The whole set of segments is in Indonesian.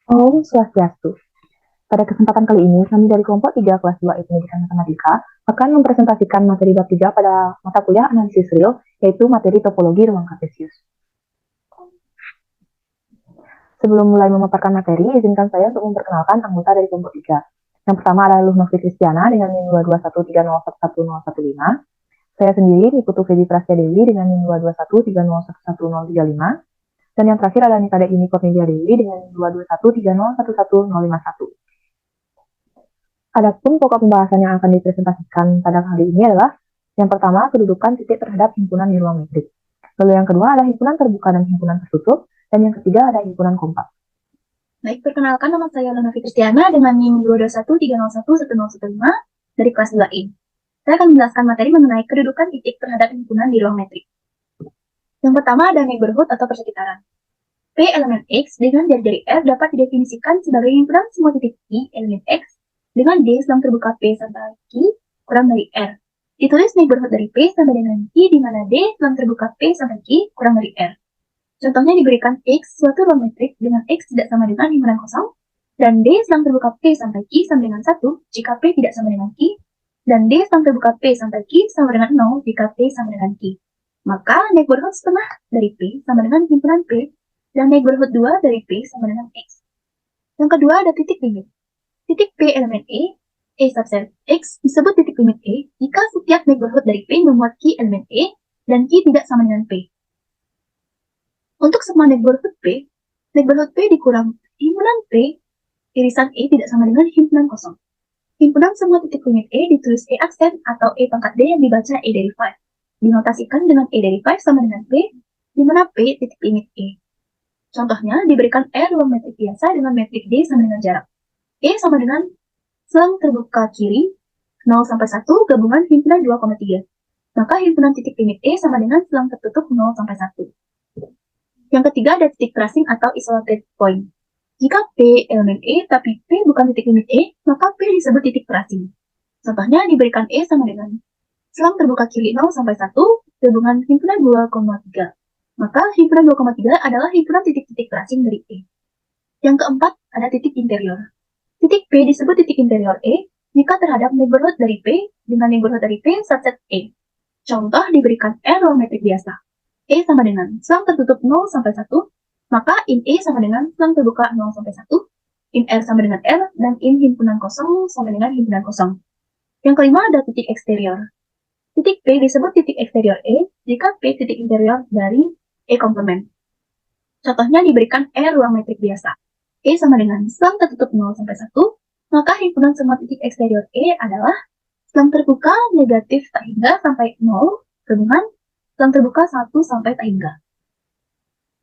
Om Swastiastu. Pada kesempatan kali ini, kami dari kelompok 3 kelas 2 Pendidikan Matematika akan mempresentasikan materi bab 3 pada mata kuliah analisis real, yaitu materi topologi ruang kartesius. Sebelum mulai memaparkan materi, izinkan saya untuk memperkenalkan anggota dari kelompok 3. Yang pertama adalah Luhnovi Kristiana dengan NIM 221301115. Saya sendiri, Niputu Feby Prasya Dewi dengan NIM 22130111035. Dan yang terakhir adalah Nikadek Yuni Cornelia Dewi dengan 22130111051. Adapun pokok pembahasan yang akan dipresentasikan pada kali ini adalah yang pertama, kedudukan titik terhadap himpunan di ruang metrik. Lalu yang kedua ada himpunan terbuka dan himpunan tertutup, dan yang ketiga ada himpunan kompak. Baik, perkenalkan nama saya Luhnovi Kristiana dengan NIM 22130111015 dari kelas 2I. Saya akan menjelaskan materi mengenai kedudukan titik terhadap himpunan di ruang metrik. Yang pertama ada neighborhood atau persekitaran. P elemen X dengan jari-jari R dapat didefinisikan sebagai himpunan semua titik I elemen X dengan D sedang terbuka P sampai Q kurang dari R. Ditulis neighborhood dari P sampai dengan Q di mana D sedang terbuka P sampai Q kurang dari R. Contohnya diberikan X suatu ruang metrik dengan X tidak sama dengan himpunan kosong, dan D sedang terbuka P sampai Q sama dengan 1 jika P tidak sama dengan Q, dan D sedang terbuka P sampai Q sama dengan 0 jika P sama dengan Q. Maka neighborhood setengah dari P sama dengan himpunan P, dan neighborhood 2 dari P sama dengan X. Yang kedua ada titik limit. Titik P elemen E subset X disebut titik limit E jika setiap neighborhood dari P memuat Q elemen E dan Q tidak sama dengan P. Untuk semua neighborhood P dikurang himpunan P, irisan E tidak sama dengan himpunan kosong. Himpunan semua titik limit E ditulis E aksen atau E pangkat D yang dibaca E dari 5. Dinotasikan dengan E dari 5 sama dengan P, di mana P titik limit E. Contohnya diberikan R ruang metrik biasa dengan metrik D sama dengan jarak. E sama dengan selang terbuka kiri 0 sampai 1 gabungan himpunan 2,3. Maka himpunan titik limit E sama dengan selang tertutup 0 sampai 1. Yang ketiga ada titik tracing atau isolated point. Jika P elemen E tapi P bukan titik limit E, maka P disebut titik tracing. Contohnya diberikan E sama dengan selang terbuka kiri 0 sampai 1 gabungan himpunan 2,3. Maka himpunan 2,3 adalah himpunan titik-titik tracing dari E. Yang keempat ada titik interior. Titik P disebut titik interior E jika terhadap neighborhood dari P dengan neighborhood dari P subset E. Contoh diberikan R ruang metrik biasa. E sama dengan selang tertutup 0 sampai 1, maka in E sama dengan selang terbuka 0 sampai 1, in R sama dengan R, dan in himpunan kosong sama dengan himpunan kosong. Yang kelima ada titik eksterior. Titik P disebut titik eksterior E jika P titik interior dari E komplement. Contohnya diberikan R ruang metrik biasa. E sama dengan selang tertutup 0 sampai 1, maka himpunan semua titik eksterior E adalah selang terbuka negatif tak hingga sampai 0 gabungan selang terbuka 1 sampai tak hingga.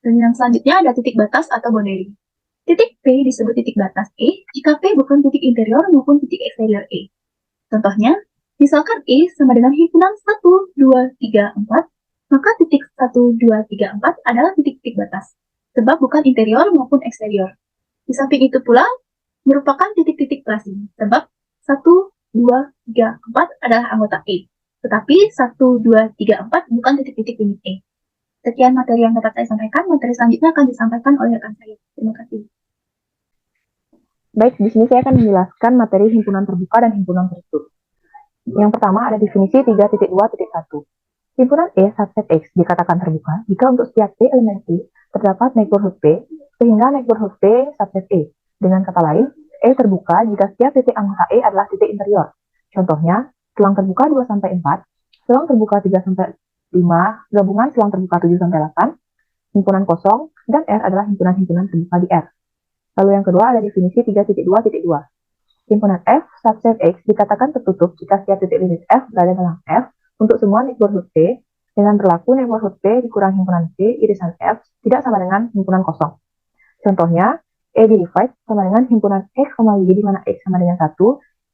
Dan yang selanjutnya ada titik batas atau boundary. Titik P disebut titik batas E jika P bukan titik interior maupun titik eksterior E. Contohnya, misalkan E sama dengan himpunan 1, 2, 3, 4, maka titik 1, 2, 3, 4 adalah titik-titik batas, sebab bukan interior maupun eksterior. Di samping itu pula, merupakan titik-titik tracing, sebab 1, 2, 3, 4 adalah anggota E. Tetapi 1, 2, 3, 4 bukan titik-titik limit E. Sekian materi yang dapat saya sampaikan. Materi selanjutnya akan disampaikan oleh rekan saya. Terima kasih. Baik, di sini saya akan menjelaskan materi himpunan terbuka dan himpunan tertutup. Yang pertama ada definisi 3.2.1. Himpunan E subset X dikatakan terbuka jika untuk setiap P elemen I terdapat neighborhood P, sehingga neighborhood P subset E. Dengan kata lain, E terbuka jika setiap titik anggota E adalah titik interior. Contohnya, selang terbuka 2-4, selang terbuka 3-5, gabungan selang terbuka 7-8, himpunan kosong, dan R adalah himpunan-himpunan terbuka di R. Lalu yang kedua ada definisi 3.2.2. Himpunan F subset X dikatakan tertutup jika setiap titik limit F berada dalam F untuk semua neighborhood P dengan berlaku neighborhood P dikurang himpunan P irisan F tidak sama dengan himpunan kosong. Contohnya, E divide sama dengan himpunan X, Y di mana X sama dengan 1,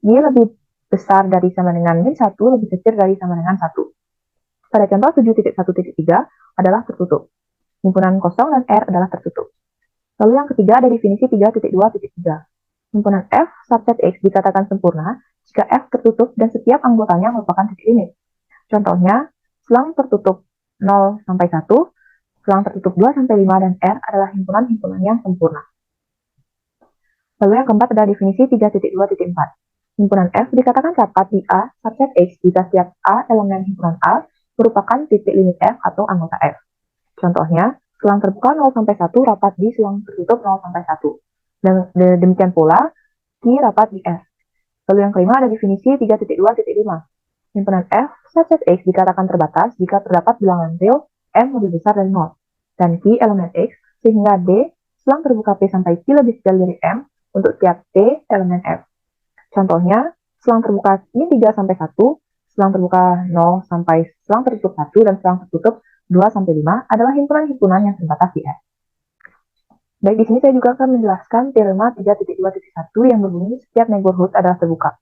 Y lebih besar dari sama dengan min 1, lebih kecil dari sama dengan 1. Pada contoh 7.1.3 adalah tertutup. Himpunan kosong dan R adalah tertutup. Lalu yang ketiga ada definisi 3.2.3. Himpunan F subset X dikatakan sempurna jika F tertutup dan setiap anggotanya merupakan titik limit. Contohnya, selang tertutup 0 sampai 1, selang tertutup 2 sampai 5 dan R adalah himpunan-himpunan yang sempurna. Lalu yang keempat adalah definisi 3.2.4. Himpunan F dikatakan rapat di A subset X jika setiap A elemen himpunan A merupakan titik limit F atau anggota F. Contohnya, selang terbuka 0-1 rapat di selang tertutup 0-1. Dan demikian pula, Q rapat di F. Lalu yang kelima ada definisi 3.2.5. Himpunan F subset X dikatakan terbatas jika terdapat bilangan real M lebih besar dari 0. Dan Q elemen X sehingga D selang terbuka P sampai Q lebih kecil dari M untuk setiap T elemen F. Contohnya, selang terbuka I 3-1, selang terbuka 0 sampai selang tertutup 1, dan selang tertutup 2-5 adalah himpunan-himpunan yang terbatas di F. Baik, di sini saya juga akan menjelaskan teorema 3.2.1 yang berbunyi setiap neighborhood adalah terbuka.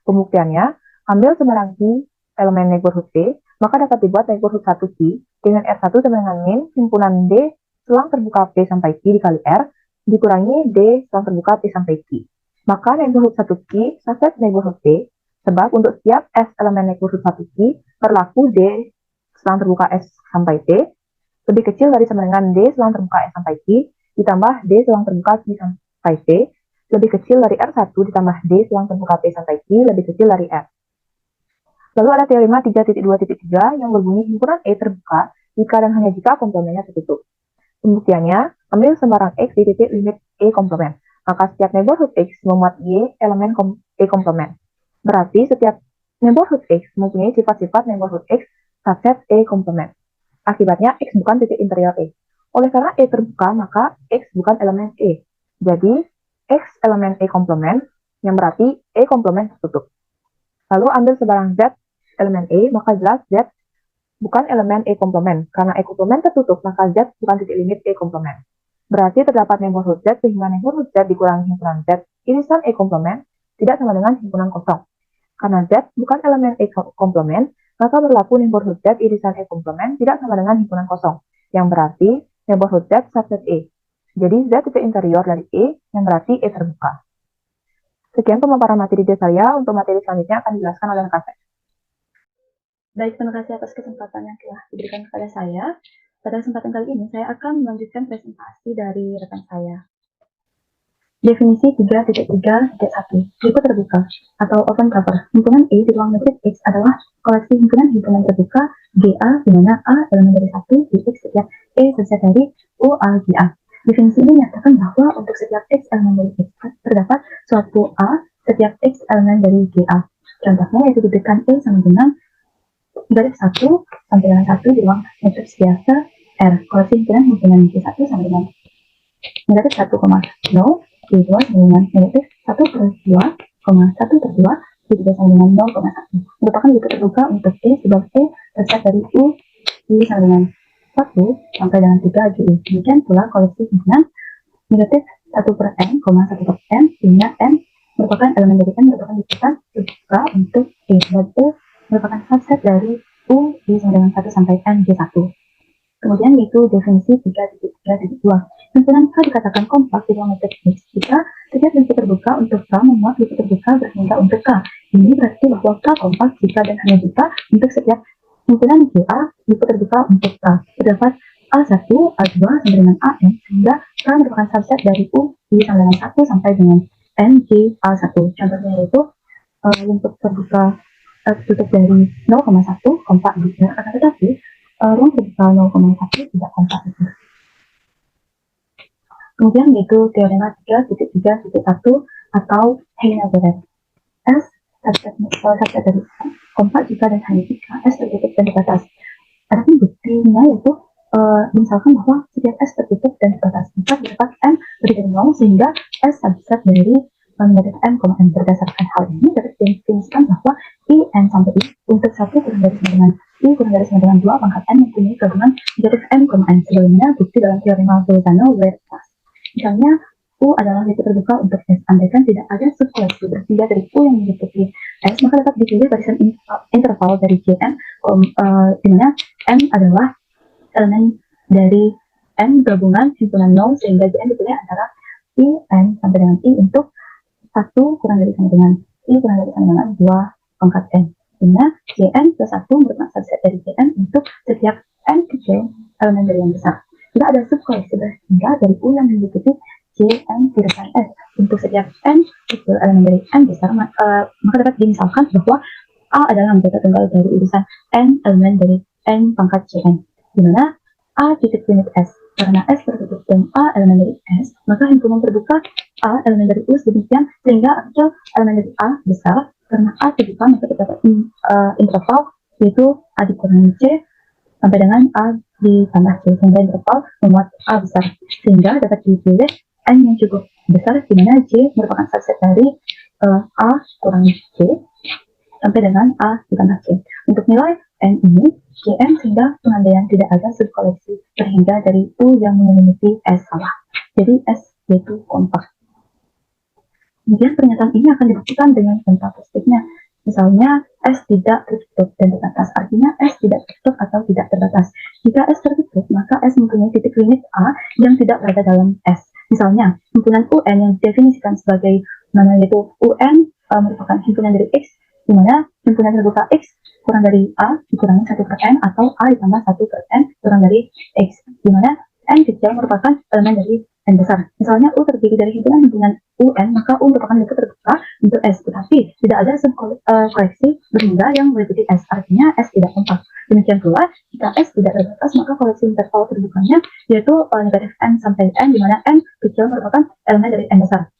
Pembuktiannya, ambil sembarang Q elemen neighborhood P, maka dapat dibuat neighborhood 1 Q dengan R1 sama dengan min himpunan D selang terbuka P sampai Q dikali R dikurangi D selang terbuka P sampai Q. Maka neighborhood 1 Q subset neighborhood P, sebab untuk setiap S elemen neighborhood 1 Q berlaku D selang terbuka S sampai T lebih kecil dari sama dengan D selang terbuka S sampai Q ditambah D selang terbuka Q sampai T lebih kecil dari R1 ditambah D selang terbuka P sampai Q lebih kecil dari R. Lalu ada teorema 3.2.3 yang berbunyi himpunan E terbuka jika dan hanya jika komplemennya tertutup. Pembuktiannya, ambil sembarang X di titik limit E komplement. Maka setiap neighborhood X memuat Y elemen E komplement. Berarti setiap neighborhood X mempunyai sifat-sifat neighborhood X subset E komplement. Akibatnya X bukan titik interior E. Oleh karena E terbuka, maka X bukan elemen E. Jadi, X elemen E komplement, yang berarti E komplement tertutup. Lalu ambil sebarang Z elemen E, maka jelas Z bukan elemen E komplement. Karena E komplement tertutup, maka Z bukan titik limit E komplement. Berarti terdapat neighborhood Z sehingga neighborhood Z dikurangi himpunan Z irisan E komplement tidak sama dengan himpunan kosong. Karena Z bukan elemen E komplement, maka berlaku neighborhood Z irisan E komplement tidak sama dengan himpunan kosong, yang berarti neighborhood Z subset E. Jadi Z titik interior dari E, yang berarti E terbuka. Sekian pemaparan materi saya. Untuk materi selanjutnya akan dijelaskan oleh rekan saya. Baik, terima kasih atas kesempatan yang telah diberikan kepada saya. Pada kesempatan kali ini, saya akan melanjutkan presentasi dari rekan saya. Definisi 3.3.1 buku terbuka atau open cover. Himpunan E di ruang metrik X adalah koleksi himpunan terbuka GA di mana A elemen dari 1 di X setiap E subset dari U A GA. Definisi ini menyatakan bahwa untuk setiap X elemen dari X terdapat suatu A setiap X elemen dari GA. Contohnya yaitu diberikan E sama dengan garis 1 sampai dengan 1 di ruang matriks biasa R. Koleksi himpunan G1 sama dengan negatif 1,0, G2 sama dengan negatif 1 per 2, 1 per 2, G3 sama dengan 0,1. Merupakan buku terbuka untuk E sebab E tercatat dari U, I sama dengan 1 sampai dengan 3 GI. Demikian pula koleksi himpunan negatif 1 per N, 1 per N, sehingga N merupakan elemen dari N merupakan bukukan terbuka untuk E sebab E merupakan subset dari U, I sama dengan 1 sampai N, G1. Kemudian yaitu definisi 3.3.2. Himpunan K dikatakan kompak di ruang metrik X jika setiap buku terbuka untuk K memuat buku terbuka berhingga untuk K. Ini berarti bahwa K kompak jika dan hanya jika untuk setiap himpunan GA buku terbuka untuk K. Terdapat A1, A2 sampai dengan AN sehingga K merupakan subset dari U, I sama dengan 1 sampai dengan N, G, A1. Contohnya yaitu buku terbuka tutup dari 0,1 kompak juga, akan tetapi ruang terbuka 0,1 tidak kompak itu. Kemudian yaitu teorema 3.3.1 atau Heine-Alvarez. S subset dari kompak jika dan hanya jika S tertutup dan terbatas. Adapun buktinya yaitu misalkan bahwa setiap S tertutup dan terbatas, maka terdapat M lebih dari 0 sehingga S subset dari negatif M, N. Berdasarkan hal ini dapat didefinisikan bahwa I, N sampai I untuk 1 kurang dari sama dengan I kurang dari sama dengan 2 pangkat N mempunyai gabungan negatif M, N. Sebelumnya bukti dalam teorema Bolzano-Weierstrass. Misalnya U adalah buku terbuka untuk S. Andaikan tidak ada subkoleksi bersumber dari U yang meliputi S, maka dapat dipilih barisan interval dari Jn, di mana M adalah elemen dari N gabungan himpunan 0 sehingga Jn dipilih antara I, N sampai dengan I untuk 1 kurang dari sama dengan I kurang dari sama dengan 2 pangkat N. Sehingga Jn plus 1 merupakan subset dari Jn untuk setiap N kecil elemen dari yang besar. Tidak ada subkoleksi sehingga dari U yang meliputi Jn di depan S, untuk setiap n kecil elemen dari n besar, maka dapat dimisalkan bahwa A adalah anggota tunggal dari irisan n elemen dari n pangkat Cn, di mana A titik limit S. Karena S tertutup dan A elemen dari S, maka himpunan terbuka A elemen dari U demikian sehingga kecil elemen dari A besar. Karena A terbuka maka terdapat interval yaitu A dikurangi C sampai dengan A ditambah C, sehingga interval memuat A besar, sehingga dapat dipilih N yang cukup besar di mana J merupakan subset dari A kurangi C sampai dengan A ditambah C. Untuk nilai N ini Cn sehingga pengandaian tidak ada subkoleksi terhingga dari U yang menyelimuti S salah. Jadi S yaitu kompak. Kemudian pernyataan ini akan dibuktikan dengan contoh positifnya. Misalnya S tidak tertutup dan terbatas, artinya S tidak tertutup atau tidak terbatas. Jika S tertutup, maka S mempunyai titik limit A yang tidak berada dalam S. Misalnya, himpunan UN yang didefinisikan sebagai mana yaitu UN merupakan himpunan dari X, di mana himpunan terbuka X kurang dari A dikurangi 1/n atau A ditambah 1/n kurang dari X, di mana N kecil merupakan elemen dari N besar. Misalnya U terdiri dari himpunan UN, maka U merupakan lingkup terbuka untuk S, tetapi tidak ada subkoleksi berhingga yang meliputi S, artinya S tidak kompak. Demikian pula, jika S tidak terbatas, maka koleksi interval terbukanya yaitu negatif N sampai N, di mana N kecil merupakan elemen dari N besar.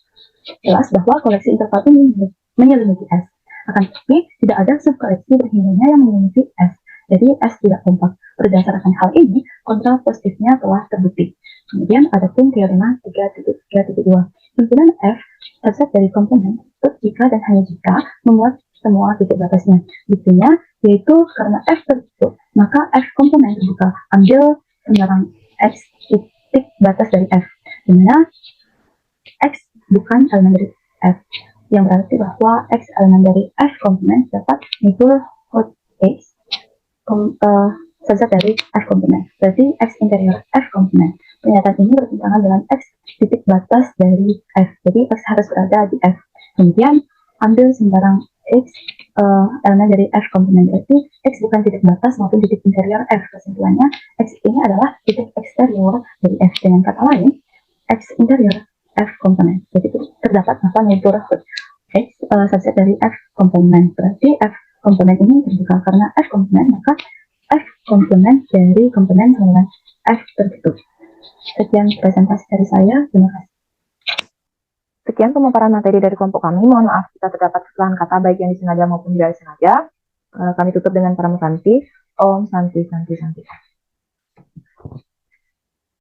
Jelas bahwa koleksi interval ini menyelimuti S. Akan tetapi, tidak ada subkoleksi berhingganya yang menyelimuti S. Jadi S tidak kompak. Berdasarkan hal ini, kontra positifnya telah terbukti. Kemudian ada pun teorema 3.3.2. Himpunan F subset dari komponen jika dan hanya jika memuat semua titik batasnya. Buktinya yaitu karena F tertutup, maka F komponen terbuka. Ambil sembarang X titik batas dari F, di mana X bukan elemen dari F, yang berarti bahwa X elemen dari F komponen dapat neighborhood X subset dari F komponen. Berarti X interior F komponen. Pernyataan ini bertentangan dengan X titik batas dari F. Jadi X harus berada di F. Kemudian ambil sembarang X elemen dari F komponen. Berarti X bukan titik batas maupun titik interior F. Kesimpulannya X ini adalah titik eksterior dari F. Dengan kata lain, X interior F komponen. Jadi terdapat apa neighborhood X subset dari F komponen. Berarti F komponen ini terbuka karena F komponen, maka F komplement dari komponen dengan F tertutup. Sekian presentasi dari saya, terima kasih. Sekian pemaparan materi dari kelompok kami. Mohon maaf jika terdapat kesalahan kata baik yang disengaja maupun tidak disengaja. Kami tutup dengan para Santi. Om Santi Santi Santi.